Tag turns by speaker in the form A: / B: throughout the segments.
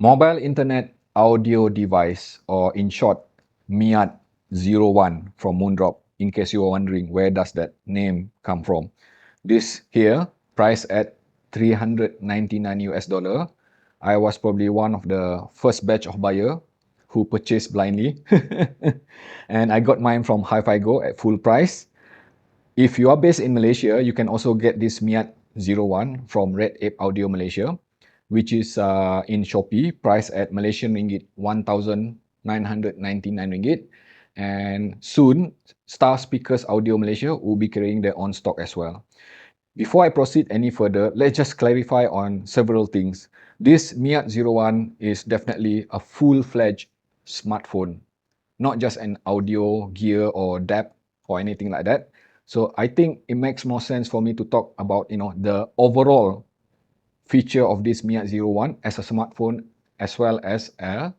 A: Mobile Internet Audio Device, or in short, MIAT-01 from Moondrop, in case you are wondering where does that name come from. This here, priced at 399 US dollar. I was probably one of the first batch of buyer who purchased blindly. And I got mine from HiFiGo at full price. If you are based in Malaysia, you can also get this MIAT-01 from Red Ape Audio Malaysia, which is in Shopee, priced at Malaysian ringgit 1,999 ringgit. And soon, Star Speakers Audio Malaysia will be carrying their own stock as well. Before I proceed any further, let's just clarify on several things. This MIAT-01 is definitely a full-fledged smartphone, not just an audio gear or DAB or anything like that. So I think it makes more sense for me to talk about, the overall feature of this MIAT-01 as a smartphone as well as a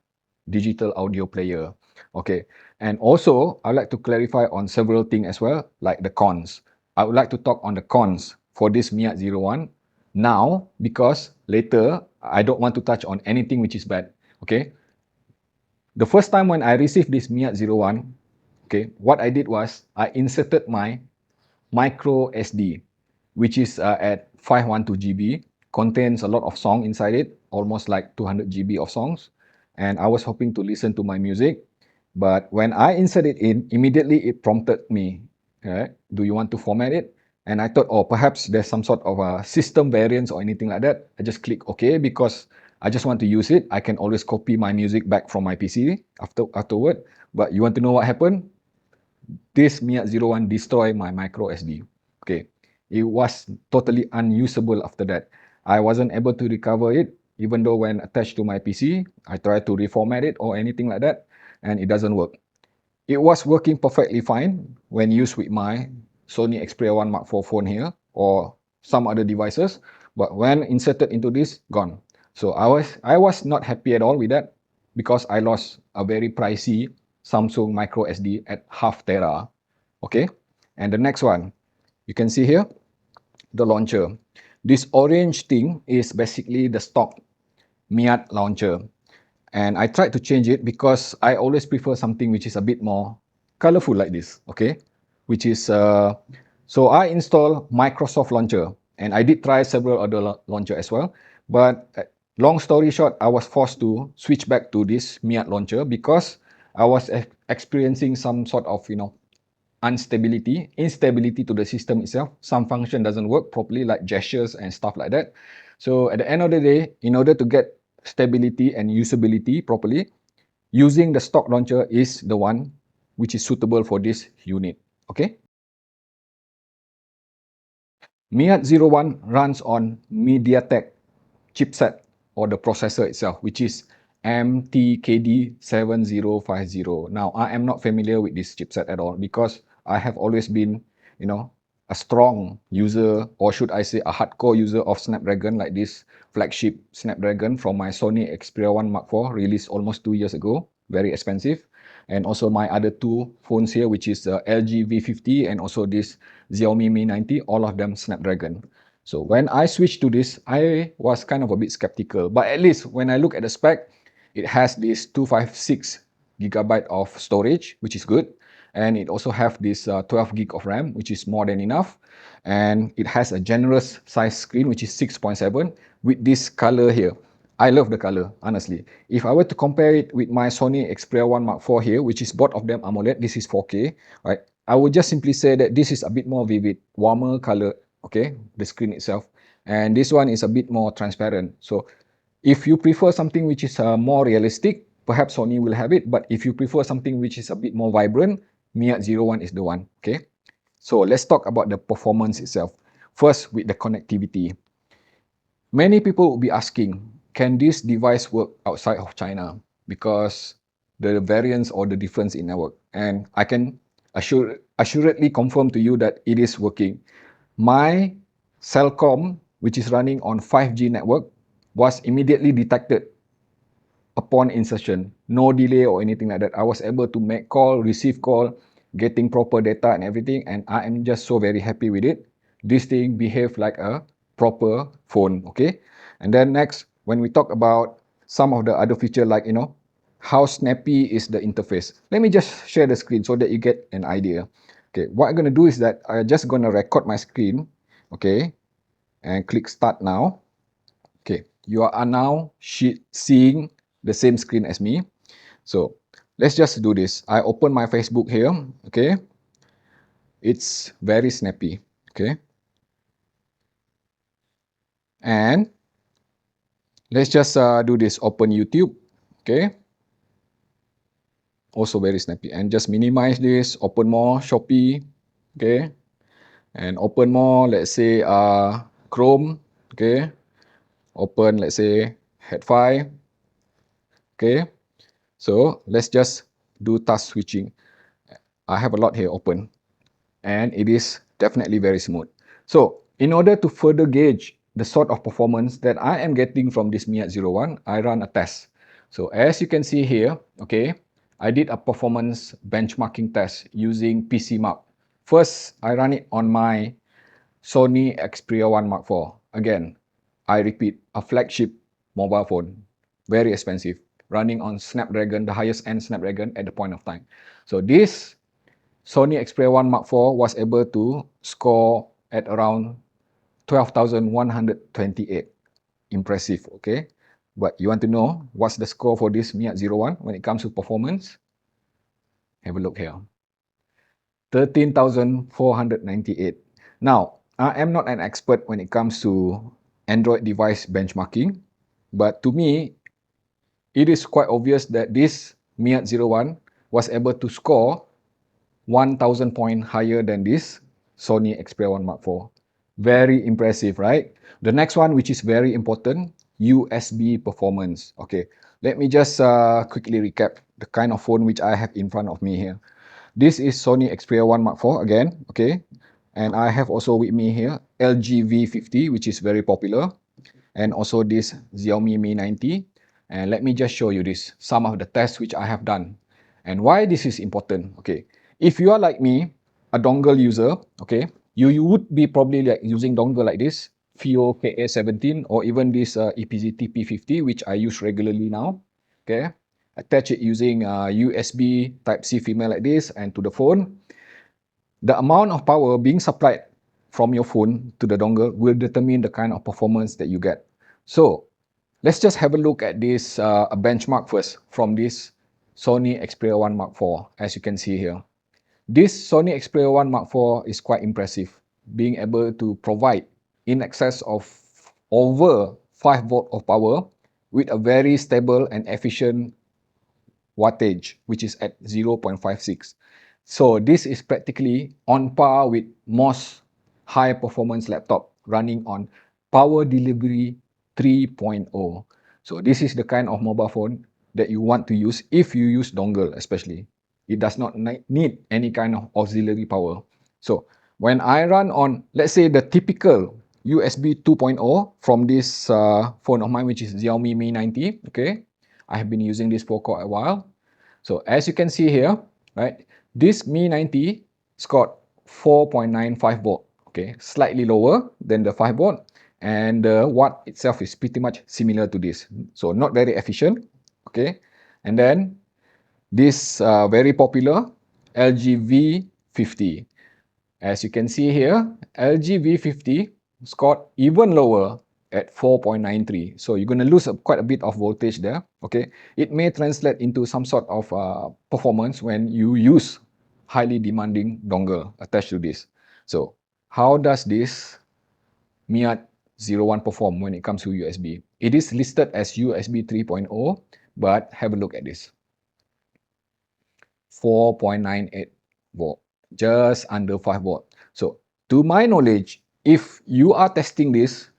A: digital audio player. Okay, and also I'd like to clarify on several things as well, like the cons. I would like to talk on the cons for this MIAT-01 now, because later I don't want to touch on anything which is bad. Okay, the first time when I received this MIAT-01, okay, what I did was I inserted my micro SD, which is at 512 GB, contains a lot of song inside it, almost like 200 GB of songs. And I was hoping to listen to my music, but when I inserted it in, immediately it prompted me, right? Do you want to format it? And I thought, oh, perhaps there's some sort of a system variance or anything like that. I just click OK because I just want to use it. I can always copy my music back from my PC afterward. But you want to know what happened? This MIAT-01 destroyed my micro SD. Okay, it was totally unusable after that. I wasn't able to recover it, even though when attached to my PC, I tried to reformat it or anything like that, and it doesn't work. It was working perfectly fine when used with my Sony Xperia 1 Mark IV phone here or some other devices, but when inserted into this, gone. So I was not happy at all with that because I lost a very pricey Samsung micro SD at half tera. Okay, and the next one, you can see here, the launcher. This orange thing is basically the stock MIAT launcher. And I tried to change it because I always prefer something which is a bit more colorful like this, okay? Which is, so I installed Microsoft Launcher, and I did try several other launcher as well. But long story short, I was forced to switch back to this MIAT launcher because I was experiencing some sort of, instability to the system itself. Some function doesn't work properly, like gestures and stuff like that. So at the end of the day, in order to get stability and usability properly, using the stock launcher is the one which is suitable for this unit. Okay. MIAT-01 runs on MediaTek chipset or the processor itself, which is MTKD7050. Now, I am not familiar with this chipset at all because I have always been, a strong user, or should I say a hardcore user of Snapdragon, like this flagship Snapdragon from my Sony Xperia 1 Mark IV, released almost 2 years ago, very expensive. And also my other two phones here, which is LG V50 and also this Xiaomi Mi 90, all of them Snapdragon. So when I switched to this, I was kind of a bit skeptical. But at least when I look at the spec, it has this 256 gigabyte of storage, which is good. And it also have this 12 gig of RAM, which is more than enough. And it has a generous size screen, which is 6.7 with this color here. I love the color, honestly. If I were to compare it with my Sony Xperia 1 Mark IV here, which is both of them AMOLED, this is 4K, right? I would just simply say that this is a bit more vivid, warmer color, okay, the screen itself. And this one is a bit more transparent. So if you prefer something which is more realistic, perhaps Sony will have it. But if you prefer something which is a bit more vibrant, MIAT-01 is the one, okay? So let's talk about the performance itself. First, with the connectivity. Many people will be asking, can this device work outside of China? Because the variance or the difference in network. And I can assuredly confirm to you that it is working. My Cellcom, which is running on 5G network, was immediately detected upon insertion. No delay or anything like that. I was able to make call, receive call, getting proper data and everything. And I am just so very happy with it. This thing behaved like a proper phone, okay? And then next, when we talk about some of the other feature like, how snappy is the interface. Let me just share the screen so that you get an idea. Okay, what I'm going to do is that I'm just going to record my screen, okay, and click start now. Okay, you are now seeing the same screen as me. So let's just do this. I open my Facebook here, okay. It's very snappy, okay. And let's just do this, open YouTube, okay. Also very snappy. And just minimize this, open more Shopee, okay. And open more, let's say Chrome, okay. Open, let's say Head5, okay. So let's just do task switching. I have a lot here open, and it is definitely very smooth. So in order to further gauge the sort of performance that I am getting from this Mi Hut 01, I run a test. So as you can see here, okay, I did a performance benchmarking test using PCMark. First, I run it on my Sony Xperia 1 Mark IV. Again, I repeat, a flagship mobile phone, very expensive, running on Snapdragon, the highest end Snapdragon at the point of time. So this Sony Xperia 1 Mark IV was able to score at around 12,128. Impressive, okay? But you want to know what's the score for this Mi Hut 01 when it comes to performance? Have a look here. 13,498. Now, I am not an expert when it comes to Android device benchmarking, but to me, it is quite obvious that this Mi Hut 01 was able to score 1,000 points higher than this Sony Xperia 1 Mark IV. Very impressive, right? The next one, which is very important, USB performance. Okay, let me just quickly recap the kind of phone which I have in front of me here. This is Sony Xperia 1 Mark IV again, okay? And I have also with me here LG V50, which is very popular, and also this Xiaomi Mi 90. And let me just show you this, some of the tests which I have done. And why this is important, okay? If you are like me, a dongle user, okay, you would be probably like using dongle like this, FIO KA17, or even this EPZ TP50, which I use regularly now, okay? Attach it using USB Type-C female like this and to the phone. The amount of power being supplied from your phone to the dongle will determine the kind of performance that you get. So let's just have a look at this benchmark first from this Sony Xperia 1 Mark IV, as you can see here. This Sony Xperia 1 Mark IV is quite impressive, being able to provide in excess of over 5 volt of power with a very stable and efficient wattage, which is at 0.56. So this is practically on par with most high performance laptop running on Power Delivery 3.0. So this is the kind of mobile phone that you want to use if you use dongle especially. It does not need any kind of auxiliary power. So when I run on, let's say the typical USB 2.0 from this phone of mine, which is Xiaomi Mi 90, okay, I have been using this for quite a while. So as you can see here, right, this Mi 90 scored 4.95 volt, okay, slightly lower than the 5 volt, and the watt itself is pretty much similar to this. So not very efficient, okay. And then this very popular LG V50. As you can see here, LG V50 scored even lower at 4.93. So you're going to lose quite a bit of voltage there. Okay, it may translate into some sort of performance when you use highly demanding dongle attached to this. So how does this Mi Hut 01 perform when it comes to USB? It is listed as USB 3.0, but have a look at this. 4.98 volt, just under 5 volt. So to my knowledge, if you are testing this,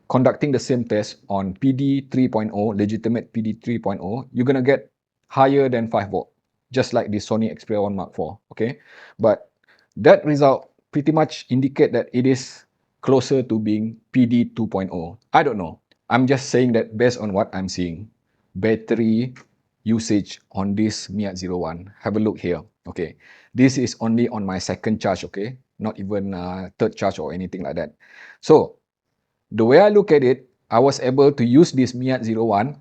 A: conducting the same test on PD 3.0, legitimate PD 3.0, you're going to get higher than 5 volt, just like the Sony Xperia 1 Mark IV, okay? But that result pretty much indicate that it is closer to being PD 2.0. I don't know. I'm just saying that based on what I'm seeing. Battery usage on this Mi Hut 01. Have a look here. Okay, this is only on my second charge, okay? Not even third charge or anything like that. So the way I look at it, I was able to use this Mi Hut 01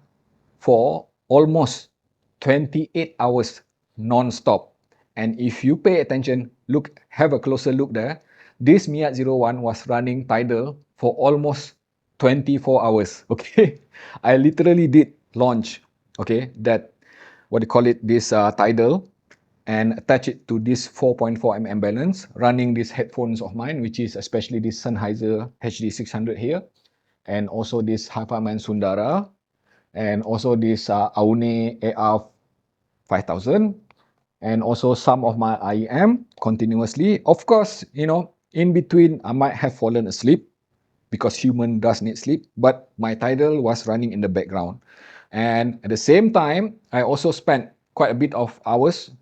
A: for almost 28 hours non-stop. And if you pay attention, look, have a closer look there. This Miat 01 was running Tidal for almost 24 hours. Okay, I literally did launch, okay, that what do you call it, this Tidal, and attach it to this 4.4 mm balance, running these headphones of mine, which is especially this Sennheiser HD600 here, and also this Hyperman Sundara, and also this Aune AR 5000, and also some of my IEM continuously. Of course, you know, in between I might have fallen asleep because human does need sleep, but my Tidal was running in the background. And at the same time, I also spent quite a bit of hours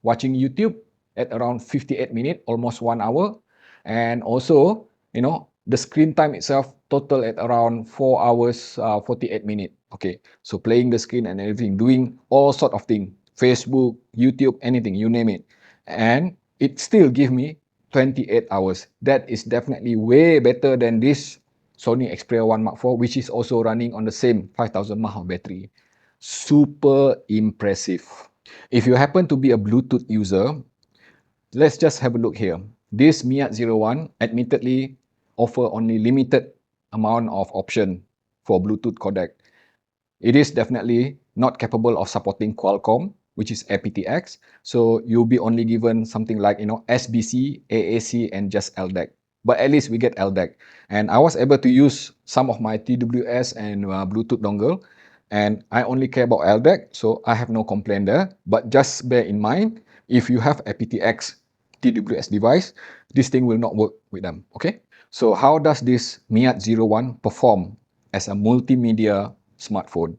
A: watching YouTube at around 58 minutes, almost 1 hour. And also, you know, the screen time itself total at around 4 hours, 48 minutes. Okay, so playing the screen and everything, doing all sort of things, Facebook, YouTube, anything, you name it. And it still give me 28 hours. That is definitely way better than this Sony Xperia 1 Mark IV, which is also running on the same 5000 mAh battery. Super impressive. If you happen to be a Bluetooth user, let's just have a look here. This Miat 01 admittedly offer only limited amount of option for Bluetooth codec. It is definitely not capable of supporting Qualcomm, which is aptX. So you'll be only given something like, you know, SBC, AAC, and just LDAC. But at least we get LDAC. And I was able to use some of my TWS and Bluetooth dongle. And I only care about LDAC, so I have no complaint there. But just bear in mind, if you have aptX TWS device, this thing will not work with them, okay? So how does this Miat 01 perform as a multimedia smartphone?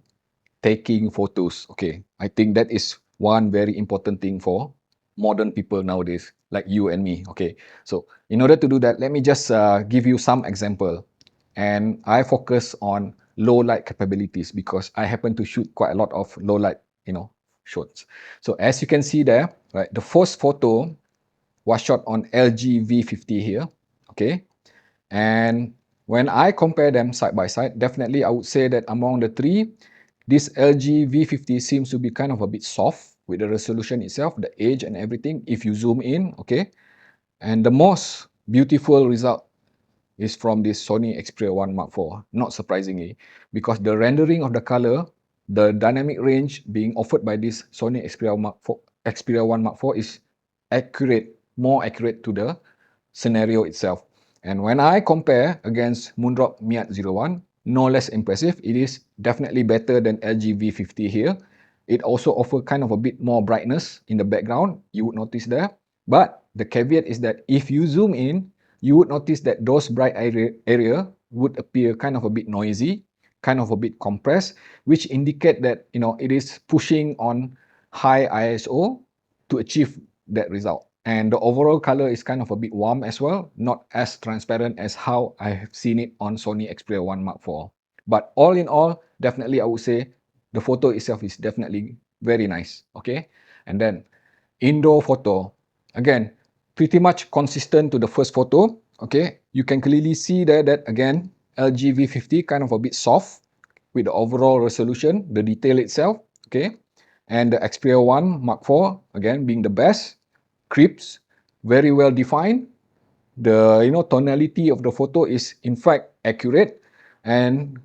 A: Taking photos. Okay, I think that is one very important thing for modern people nowadays, like you and me. Okay, so in order to do that, let me just give you some example. And I focus on low light capabilities because I happen to shoot quite a lot of low light, you know, shots. So as you can see there, right, the first photo was shot on LG V50 here. Okay, and when I compare them side by side, definitely I would say that among the three, this LG V50 seems to be kind of a bit soft with the resolution itself, the edge and everything, if you zoom in, okay? And the most beautiful result is from this Sony Xperia 1 Mark IV, not surprisingly, because the rendering of the color, the dynamic range being offered by this Sony Xperia Mark IV, Xperia 1 Mark IV is accurate, more accurate to the scenario itself. And when I compare against Moondrop Miat 01, no less impressive, it is definitely better than LG V50 here. It also offers kind of a bit more brightness in the background, you would notice there. But the caveat is that if you zoom in, you would notice that those bright area would appear kind of a bit noisy, kind of a bit compressed, which indicate that, you know, it is pushing on high ISO to achieve that result. And the overall color is kind of a bit warm as well, not as transparent as how I have seen it on Sony Xperia 1 Mark IV. But all in all, definitely I would say the photo itself is definitely very nice, okay? And then indoor photo, again, pretty much consistent to the first photo, okay? You can clearly see there that again, LG V50 kind of a bit soft with the overall resolution, the detail itself, okay? And the Xperia 1 Mark IV, again, being the best, crisp, very well defined. The, you know, tonality of the photo is in fact accurate, and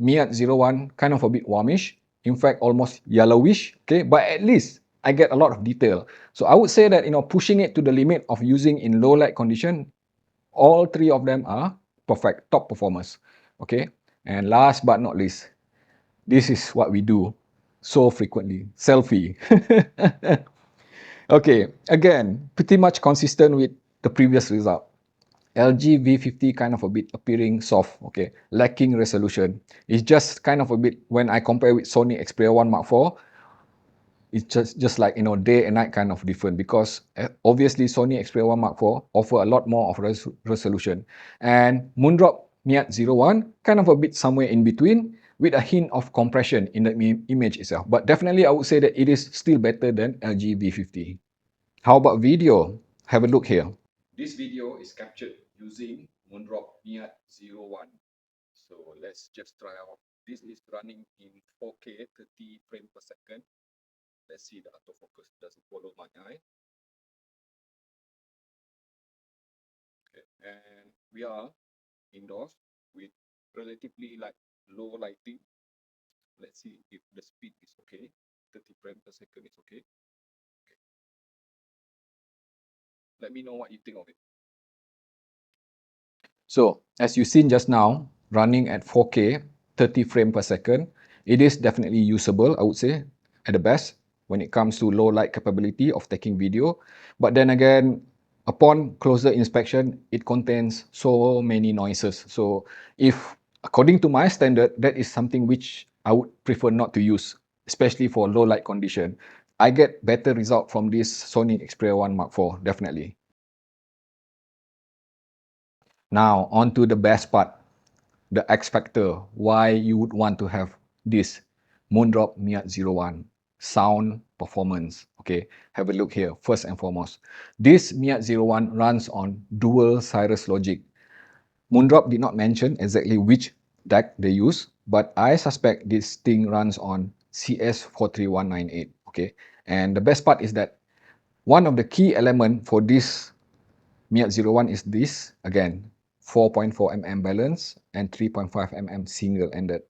A: Miat 01 kind of a bit warmish, in fact almost yellowish, okay, but at least I get a lot of detail. So I would say that, you know, pushing it to the limit of using in low light condition, all three of them are perfect, top performers, okay. And last but not least, this is what we do so frequently, selfie. Okay, again, pretty much consistent with the previous result. LG V50 kind of a bit appearing soft, okay, lacking resolution. It's just kind of a bit, when I compare with Sony Xperia 1 Mark IV, it's just like, you know, day and night kind of different, because obviously Sony Xperia 1 Mark IV offer a lot more of resolution. And Moondrop Miat 01 kind of a bit somewhere in between with a hint of compression in the image itself. But definitely I would say that it is still better than LG V50. How about video? Have a look here. This video is captured using Moondrop Miat 01. So let's just try out This is running in 4K, 30 frames per second. Let's see the autofocus. Does it follow my eye? Okay. And we are indoors with relatively low lighting. Let's see if the speed is okay. 30 frames per second is okay. Let me know what you think of it. So, as you've seen just now, running at 4K, 30 frames per second, it is definitely usable, I would say, at the best, when it comes to low light capability of taking video. But then again, upon closer inspection, it contains so many noises. So, if according to my standard, that is something which I would prefer not to use, especially for low light condition. I get better result from this Sony Xperia 1 Mark IV, definitely. Now, on to the best part, the X factor, why you would want to have this Moondrop Miat 01 sound performance. Okay, have a look here. First and foremost, this Miat 01 runs on dual Cirrus logic. Moondrop did not mention exactly which DAC they use, but I suspect this thing runs on CS43198. Okay, and the best part is that one of the key element for this Miat 01 is this, again, 4.4 mm balance and 3.5 mm single-ended.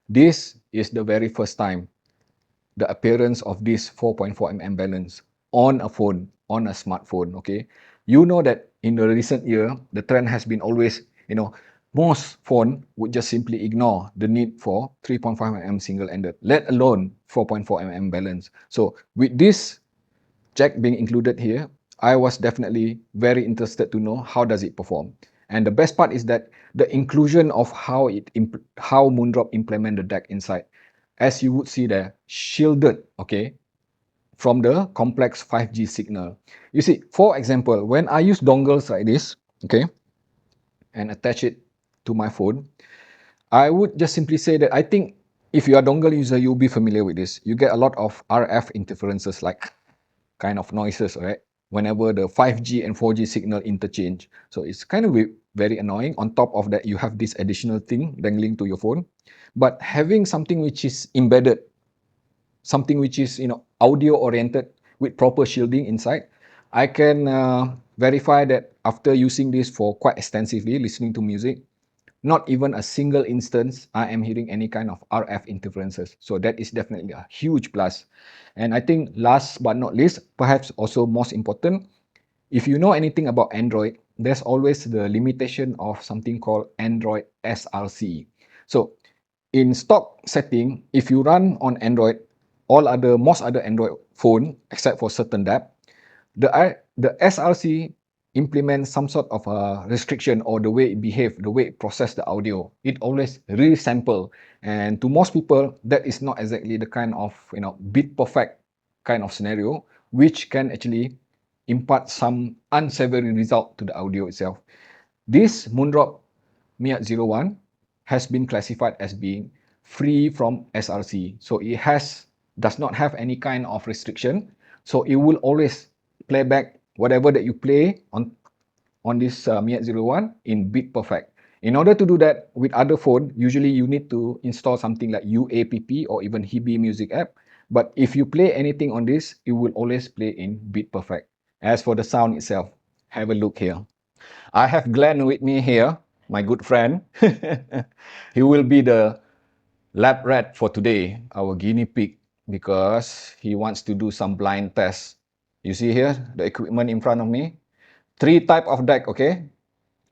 A: This is the very first time the appearance of this 4.4 mm balance on a phone, on a smartphone, okay? You know that in the recent year, the trend has been always, most phone would just simply ignore the need for 3.5 mm single-ended, let alone 4.4 mm balance. So with this jack being included here, I was definitely very interested to know how does it perform. And the best part is that the inclusion of how Moondrop implement the deck inside, as you would see there, shielded, okay, from the complex 5G signal. You see, for example, when I use dongles like this, okay, and attach it to my phone, I would just simply say that I think if you are dongle user, you'll be familiar with this. You get a lot of RF interferences like kind of noises, right? Whenever the 5G and 4G signal interchange. So it's kind of very annoying. On top of that, you have this additional thing dangling to your phone. But having something which is embedded, something which is audio oriented with proper shielding inside, I can verify that after using this for quite extensively, listening to music, not even a single instance I am hearing any kind of RF interferences. So that is definitely a huge plus. And I think last but not least, perhaps also most important, if you know anything about Android, there's always the limitation of something called Android SRC. So in stock setting, if you run on Android, most other Android phone, except for certain app, the SRC implements some sort of a restriction or the way it behave, the way it process the audio. It always resample, and to most people, that is not exactly the kind of bit perfect kind of scenario, which can actually impart some unsavory result to the audio itself. This Moondrop Miat 01 has been classified as being free from SRC. So it does not have any kind of restriction. So it will always play back whatever that you play on this Miat 01 in bit perfect. In order to do that with other phone, usually you need to install something like UAPP or even Hibi Music app. But if you play anything on this, it will always play in bit perfect. As for the sound itself, have a look here. I have Glenn with me here, my good friend. He will be the lab rat for today, our guinea pig, because he wants to do some blind tests. You see here, the equipment in front of me. Three type of deck, okay?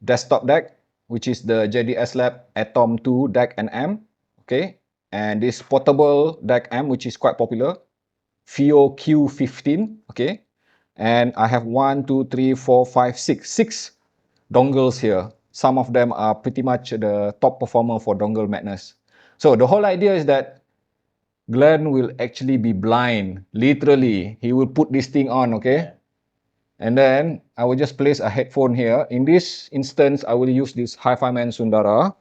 A: Desktop deck, which is the JDS Lab Atom 2 deck and M, okay? And this portable deck M, which is quite popular, FIO Q15, okay? And I have 1, 2, 3, 4, 5, 6 dongles here. Some of them are pretty much the top performer for dongle madness. So the whole idea is that Glenn will actually be blind, literally. He will put this thing on, okay? And then I will just place a headphone here. In this instance, I will use this Hi-Fi Man Sundara,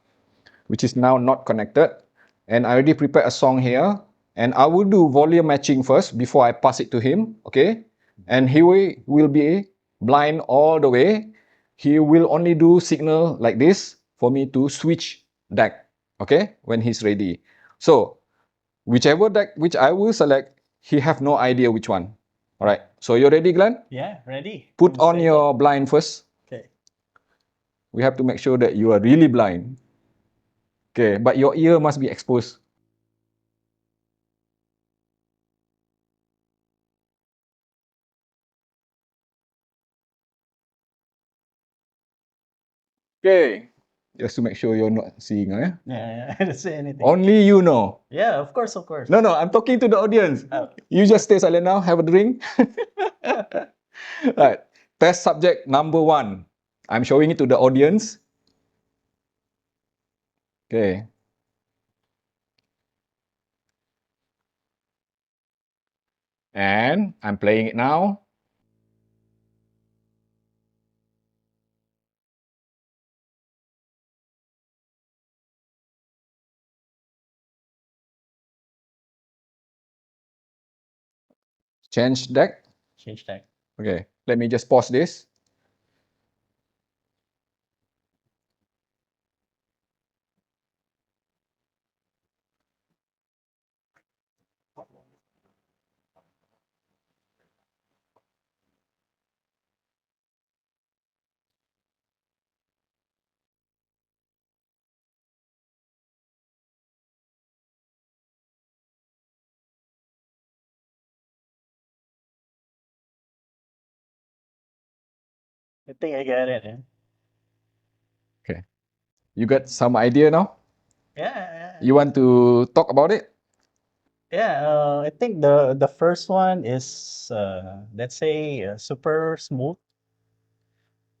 A: which is now not connected. And I already prepared a song here. And I will do volume matching first before I pass it to him, okay? And he will be blind all the way. He will only do signal like this for me to switch deck, okay? When he's ready. So whichever deck which I will select, he have no idea which one. All right. So you ready, Glenn?
B: Yeah, ready.
A: Put
B: I'm
A: on
B: excited.
A: your blind first.
B: Okay.
A: We have to make sure that you are really blind. Okay, but your ear must be exposed. Okay. Just to make sure you're not seeing, eh?
B: Yeah, I don't say anything.
A: Only you know.
B: Yeah, of course, of course.
A: No, I'm talking to the audience.
B: Oh.
A: You just stay silent now, have a drink. Right. Test subject number 1. I'm showing it to the audience. Okay. And I'm playing it now. Change deck.
B: Change deck.
A: Okay. Let me just pause this.
B: I think I got it.
A: Okay. You got some idea now?
B: Yeah.
A: You want to talk about it?
B: Yeah, I think the first one is let's say super smooth,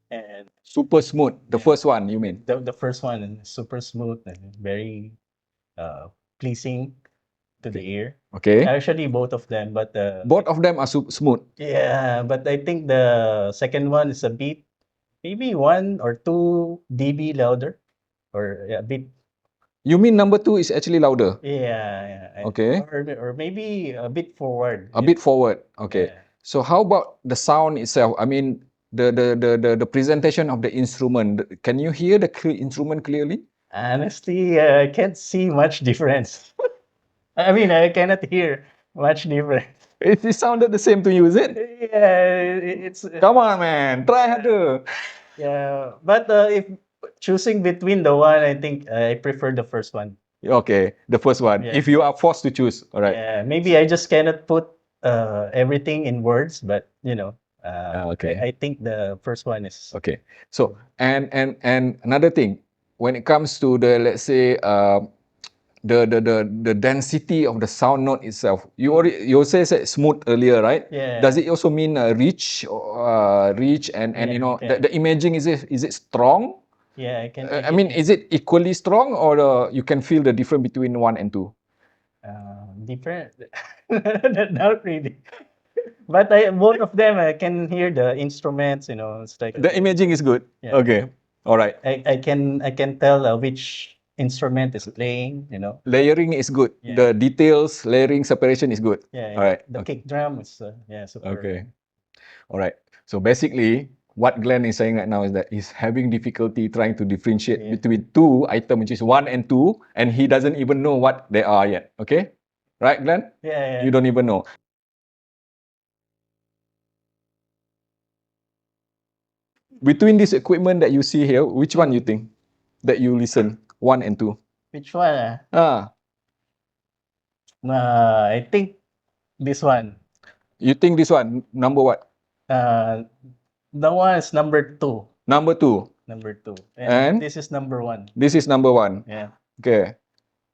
B: and
A: Super smooth. The
B: yeah,
A: first one, you mean?
B: the first one is super smooth and very uh, pleasing to the ear.
A: Okay.
B: Actually, both of them, but
A: Both of them are smooth.
B: yeah, but I think the second one is a bit maybe 1 or 2 dB louder, or yeah, a bit.
A: You mean number 2 is actually louder?
B: Yeah.
A: Okay.
B: Or maybe a bit forward.
A: A bit forward. Okay.
B: Yeah.
A: So how about the sound itself? I mean, the presentation of the instrument. Can you hear the instrument clearly?
B: Honestly, I can't see much difference. I mean, I cannot hear much difference.
A: It sounded the same to you, is it?
B: Yeah, it's
A: Come on, man. Try harder.
B: yeah. But if choosing between the one, I think I prefer the first one.
A: Okay, the first one.
B: Yeah.
A: If you are forced to choose, all right.
B: Yeah, maybe I just cannot put everything in words, but
A: Okay.
B: I think the first one is
A: Okay. So and another thing, when it comes to the, let's say, the density of the sound note itself, you say smooth earlier, right?
B: Yeah.
A: Does it also mean rich, rich, and
B: Yeah,
A: you know
B: okay.
A: the imaging, is it strong?
B: Yeah, I can.
A: I mean, is it equally strong, or you can feel the difference between 1 and 2?
B: Different. Not really. But both of them, I can hear the instruments. It's like
A: The imaging is good.
B: yeah.
A: Okay. All right.
B: I can tell which instrument is playing.
A: Layering is good.
B: Yeah.
A: The details, layering, separation is good.
B: Yeah.
A: All right.
B: The
A: Okay.
B: kick drum is yeah, super.
A: Okay. All right. So basically, what Glenn is saying right now is that he's having difficulty trying to differentiate
B: Yeah.
A: between two items, which is 1 and 2, and he doesn't even know what they are yet. Okay? Right, Glenn?
B: Yeah.
A: You don't even know. Between this equipment that you see here, which one you think that you listen? 1 and 2.
B: Which one?
A: Ah,
B: I think this one.
A: you think this one, number what?
B: The one is number 2.
A: Number 2.
B: Number 2.
A: And
B: This is number 1.
A: this is number 1.
B: Yeah.
A: Okay.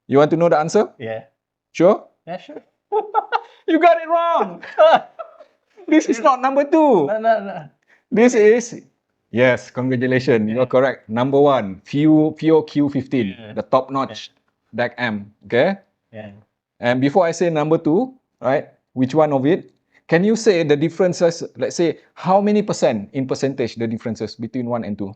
A: You want to know the answer?
B: Yeah.
A: Sure?
B: Yeah, sure.
A: You got it wrong. This is not number 2.
B: No.
A: This is, yes, congratulations. You're correct. Number 1, FIO Q15,
B: Yeah.
A: the top notch DAC amp. Okay?
B: Yeah.
A: And before I say number 2, right, which one of it? Can you say the differences, let's say, how many percent in percentage the differences between 1 and 2?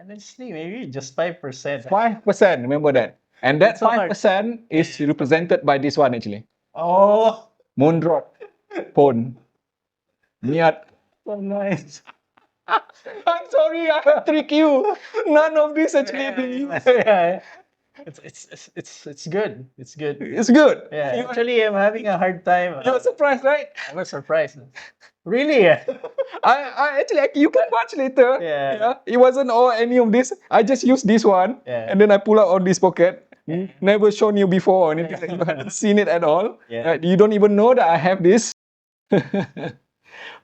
B: Honestly, maybe just 5%.
A: 5%, remember that. And that
B: It's so hard.
A: 5% is represented by this one actually.
B: Oh,
A: Moondrop, Pone, Niat.
B: so nice.
A: I'm sorry, I have tricked you. None of this actually.
B: Yeah. It's good. It's good.
A: It's good.
B: Yeah, actually, I'm having a hard time.
A: You're surprised, right?
B: I was surprised. Really?
A: I actually you can watch later.
B: Yeah.
A: It wasn't all any of this. I just used this one,
B: Yeah.
A: and then I pull out on this pocket. Never shown you before or anything. You haven't seen it at all.
B: Yeah.
A: Right? You don't even know that I have this.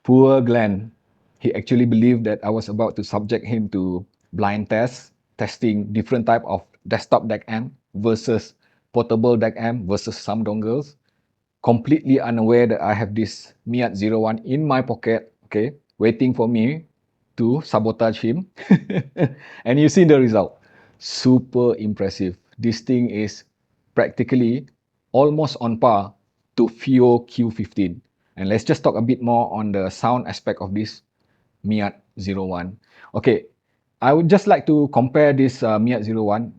A: Poor Glenn. He actually believed that I was about to subject him to blind tests, testing different type of desktop DAC amp versus portable DAC amp versus some dongles, completely unaware that I have this Miat 01 in my pocket, okay, waiting for me to sabotage him. And you see the result. Super impressive. This thing is practically almost on par to FIO Q15. And let's just talk a bit more on the sound aspect of this Miat 01. Okay, I would just like to compare this Miat 01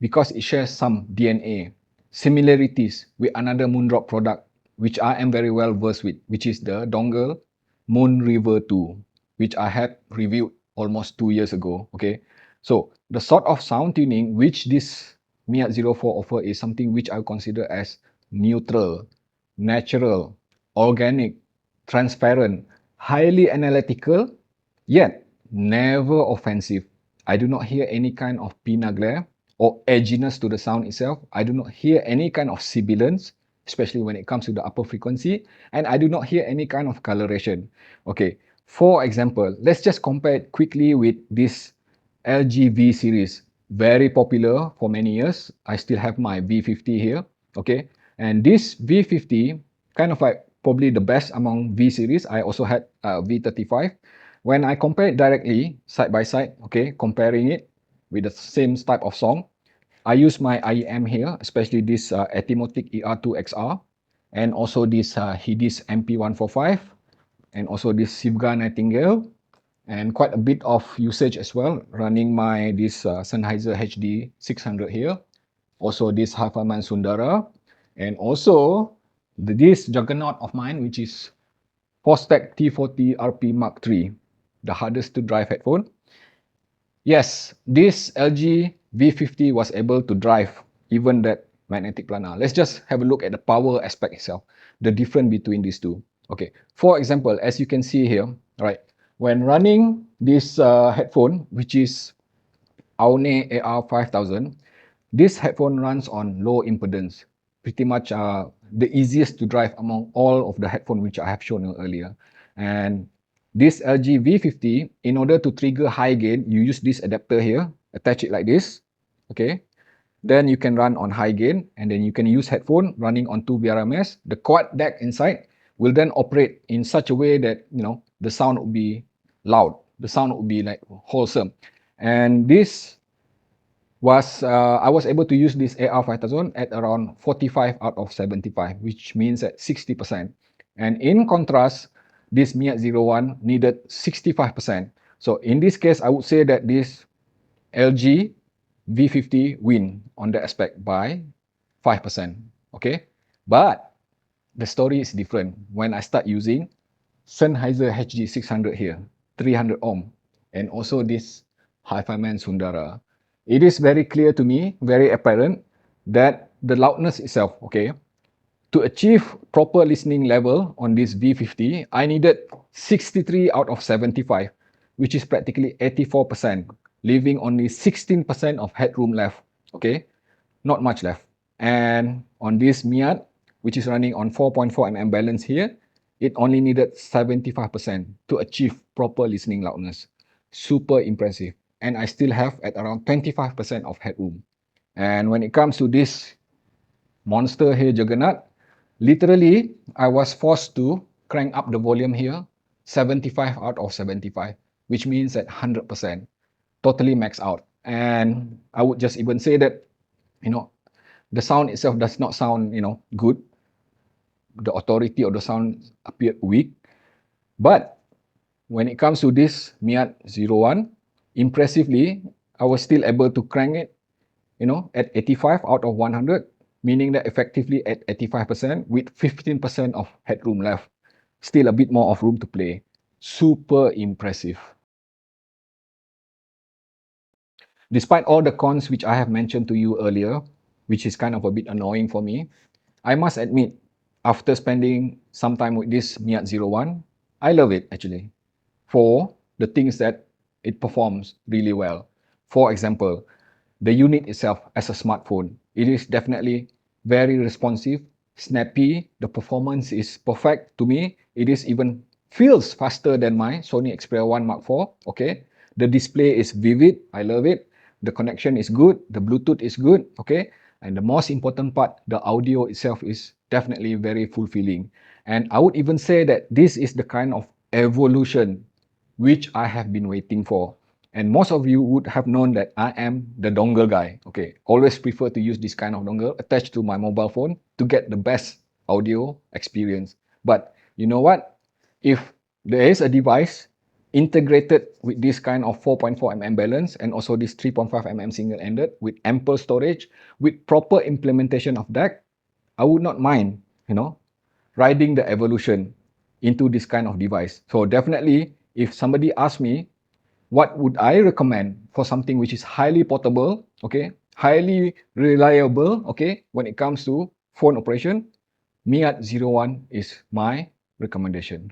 A: because it shares some DNA, similarities with another Moondrop product, which I am very well versed with, which is the dongle Moon River 2, which I had reviewed almost 2 years ago. Okay, so the sort of sound tuning which this Miat 04 offer is something which I consider as neutral, natural, organic, transparent, highly analytical, yet never offensive. I do not hear any kind of pinna glare or edginess to the sound itself. I do not hear any kind of sibilance, especially when it comes to the upper frequency, and I do not hear any kind of coloration. Okay, for example, let's just compare it quickly with this LG V series. Very popular for many years. I still have my V50 here. Okay, and this V50 kind of like probably the best among V series. I also had V35. When I compare it directly side by side, okay, comparing it with the same type of song, I use my IEM here, especially this Etimotic ER2XR, and also this Hidis MP145, and also this Sivga Nightingale, and quite a bit of usage as well, running my this Sennheiser HD 600 here, also this Hi-Fi-Man Sundara, and also this juggernaut of mine, which is Fostex T40 RP Mark III, the hardest to drive headphone. Yes, this LG V50 was able to drive even that magnetic planar. Let's just have a look at the power aspect itself, the difference between these two. Okay, for example, as you can see here, right, when running this headphone, which is Aune AR5000, this headphone runs on low impedance, pretty much the easiest to drive among all of the headphone which I have shown you earlier. And this LG V50, in order to trigger high gain, you use this adapter here, attach it like this, okay? Then you can run on high gain, and then you can use headphone running on 2 BRMS. The quad DAC inside will then operate in such a way that, you know, the sound will be loud. The sound will be like wholesome. And this was I was able to use this AR5000 at around 45 out of 75, which means at 60%. And in contrast, this Miat 01 needed 65%. So in this case, I would say that this LG V50 win on that aspect by 5%. Okay, but the story is different when I start using Sennheiser HD 600 here, 300 ohm, and also this Hi-Fi-Man Sundara. It is very clear to me, very apparent, that the loudness itself, okay, to achieve proper listening level on this V50, I needed 63 out of 75, which is practically 84%, leaving only 16% of headroom left, okay, not much left. And on this Miat, which is running on 4.4 mm balance here, it only needed 75% to achieve proper listening loudness. Super impressive. And I still have at around 25% of headroom. And when it comes to this monster here, Juggernaut, literally, I was forced to crank up the volume here, 75 out of 75, which means at 100%, totally maxed out. And I would just even say that, you know, the sound itself does not sound, you know, good. The authority of the sound appeared weak. But when it comes to this Miat 01, impressively, I was still able to crank it, you know, at 85 out of 100, meaning that effectively at 85% with 15% of headroom left. Still a bit more of room to play. Super impressive. Despite all the cons which I have mentioned to you earlier, which is kind of a bit annoying for me, I must admit, after spending some time with this Miat 01, I love it actually for the things that it performs really well. For example, the unit itself as a smartphone, it is definitely very responsive, snappy, the performance is perfect to me. It is even feels faster than my Sony Xperia 1 Mark IV, okay? The display is vivid, I love it. The connection is good, the Bluetooth is good, okay? And the most important part, the audio itself is definitely very fulfilling. And I would even say that this is the kind of evolution which I have been waiting for. And most of you would have known that I am the dongle guy. Okay, always prefer to use this kind of dongle attached to my mobile phone to get the best audio experience. But you know what? If there is a device integrated with this kind of 4.4 mm balance and also this 3.5 mm single-ended with ample storage, with proper implementation of that, I would not mind, riding the evolution into this kind of device. So definitely, if somebody asks me, what would I recommend for something which is highly portable, okay, highly reliable, okay, when it comes to phone operation, Miat 01 is my recommendation.